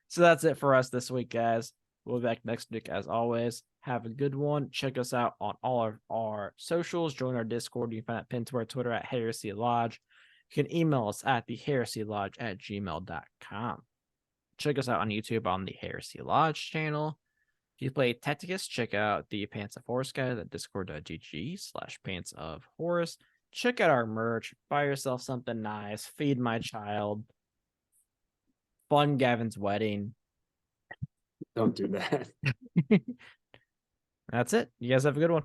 So that's it for us this week, guys. We'll be back next week as always. Have a good one. Check us out on all of our socials. Join our Discord. You can find that pinned to our Twitter at Heresy Lodge. You can email us at theheresylodge@gmail.com. Check us out on YouTube on the Heresy Lodge channel. If you play Tacticus, check out the Pants of Horus guys at discord.gg/Pants of Horus. Check out our merch. Buy yourself something nice. Feed my child. Fund Gavin's wedding. Don't do that. That's it. You guys have a good one.